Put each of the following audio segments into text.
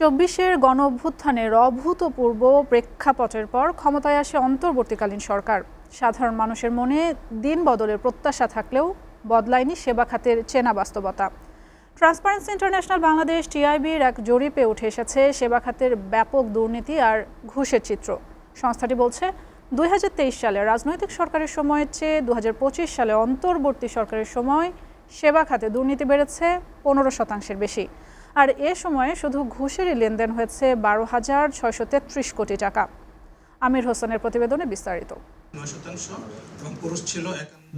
২৪-এর গণঅভ্যুত্থানের অভূতপূর্ব প্রেক্ষাপটের পর ক্ষমতায় আসে অন্তর্বর্তীকালীন সরকার। সাধারণ মানুষের মনে দিন বদলের প্রত্যাশা থাকলেও বদলায়নি সেবা খাতের চেনা বাস্তবতা। ট্রান্সপারেন্সি ইন্টারন্যাশনাল বাংলাদেশ টিআইবির এক জরিপে উঠে এসেছে সেবা খাতের ব্যাপক দুর্নীতি আর ঘুষের চিত্র। সংস্থাটি বলছে ২০২৩ সালে রাজনৈতিক সরকারের সময়ের চেয়ে ২০২৫ সালে অন্তর্বর্তী সরকারের সময় সেবা খাতে দুর্নীতি বেড়েছে ১৫% বেশি। আর এ সময়ে শুধু ঘুষেরই লেনদেন হয়েছে ১২,৬৩৩ কোটি টাকা। আমির হোসেনের প্রতিবেদনে বিস্তারিত।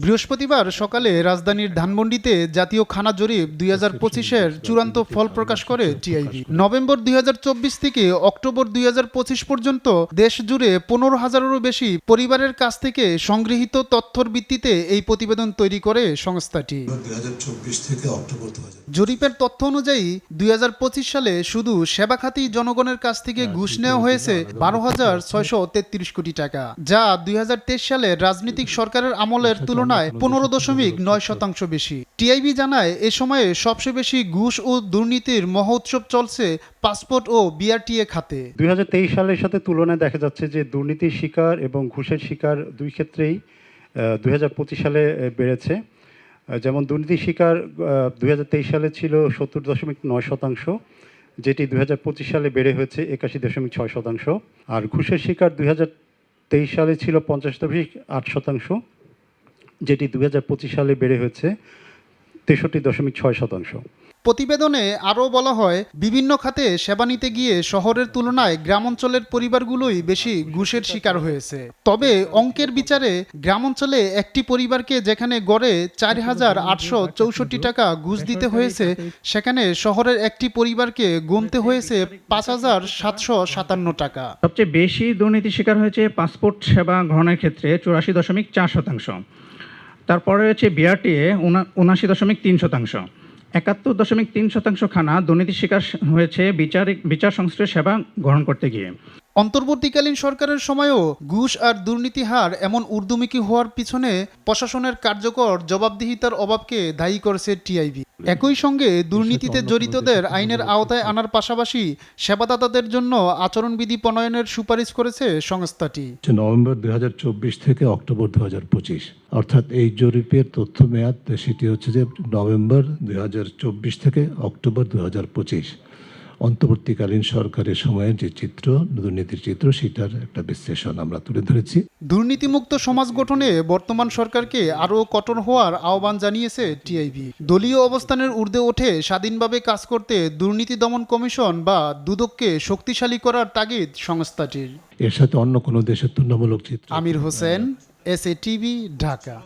বৃহস্পতিবার সকালে রাজধানীর ধানমন্ডিতে জাতীয় খানা জরিপ ২০২৫-এর চূড়ান্ত ফল প্রকাশ করে টিআইবি। নভেম্বর ২০২৪ থেকে অক্টোবর ২০২৫ পর্যন্ত দেশ জুড়ে ১৫,০০০-এরও বেশি পরিবারের কাছ থেকে সংগৃহীত তথ্যর ভিত্তিতে এই প্রতিবেদন তৈরি করে সংস্থাটি। ২০২৪ থেকে অক্টোবর ২০০০ জরিপের তথ্য অনুযায়ী ২০২৫ সালে শুধু সেবা খাতেই জনগণের কাছ থেকে ঘুষ নেওয়া হয়েছে ১২,৬৩৩ কোটি টাকা, যা ২০২৩ সালে রাজনৈতিক সরকারের আমলের তুলনায় ১৫.৯% বেশি। টিআইবি জানায় এ সময়ে সবচেয়ে বেশি ঘুষ ও দুর্নীতির মহোৎসব চলছে পাসপোর্ট ও বিআরটিএ খাতে। ২০২৩ সালের সাথে তুলনায় দেখা যাচ্ছে যে দুর্নীতির শিকার এবং ঘুষের শিকার দুই ক্ষেত্রেই ২০২৫ সালে বেড়েছে। যেমন দুর্নীতির শিকার ২০২৩ সালে ছিল ৭০.৯%, যেটি ২০২৫ সালে বেড়ে হয়েছে ৮১.৬%। আর ঘুষের শিকার ২০২৩ সালে ছিল ৫০.৮%, যেটি ২০২৫ সালে বেড়ে হয়েছে ৬৩.৬%। প্রতিবেদনে আরও বলা হয়, বিভিন্ন খাতে সেবা নিতে গিয়ে শহরের তুলনায় গ্রামাঞ্চলের পরিবারগুলোই বেশি ঘুষের শিকার হয়েছে। তবে অঙ্কের বিচারে গ্রামাঞ্চলে একটি পরিবারকে যেখানে গড়ে ৪,৮৬৪ টাকা ঘুষ দিতে হয়েছে, সেখানে শহরের একটি পরিবারকে গুনতে হয়েছে ৫,৭৫৭ টাকা। সবচেয়ে বেশি দুর্নীতি শিকার হয়েছে পাসপোর্ট সেবা গ্রহণের ক্ষেত্রে ৮৪.৪%। তারপরে রয়েছে বিআরটিএ ৭৯.৩%। ৭১.৩% খানা দুর্নীতির শিকার হয়েছে বিচার সংশ্লিষ্ট সেবা গ্রহণ করতে গিয়ে। অন্তর্বর্তীকালীন সরকারের সময়েও ঘুষ আর দুর্নীতি হার এমন ঊর্ধ্বমুখী হওয়ার পিছনে প্রশাসনের কার্যকর জবাবদিহিতার অভাবকে দায়ী করেছে টিআইবি। একই সঙ্গে দুর্নীতিতে জড়িতদের আইনের আওতায় আনার পাশাপাশি সেবাদাতাদের জন্য আচরণবিধি প্রণয়নের সুপারিশ করেছে সংস্থাটি। নভেম্বর ২০২৪ থেকে অক্টোবর ২০২৫, অর্থাৎ এই জরিপের তথ্য মেয়াদ সেটি হচ্ছে যে নভেম্বর ২০২৪ থেকে অক্টোবর ২০২৫। অন্তর্বর্তীকালীন সরকারের সময়ের যে চিত্র, দুর্নীতির চিত্র, সেটার একটা বিশ্লেষণ আমরা তুলে ধরেছি। দুর্নীতিমুক্ত সমাজ গঠনে বর্তমান সরকারকে আরও কঠোর হওয়ার আহ্বান জানিয়েছে টিআইবি। দলীয় অবস্থানের ঊর্ধ্বে ওঠে স্বাধীনভাবে কাজ করতে দুর্নীতি দমন কমিশন বা দুদককে শক্তিশালী করার তাগিদ সংস্থাটির। এর সাথে অন্য কোনো দেশের তুলনামূলক চিত্র। আমির হোসেন, এসএটিভি, ঢাকা।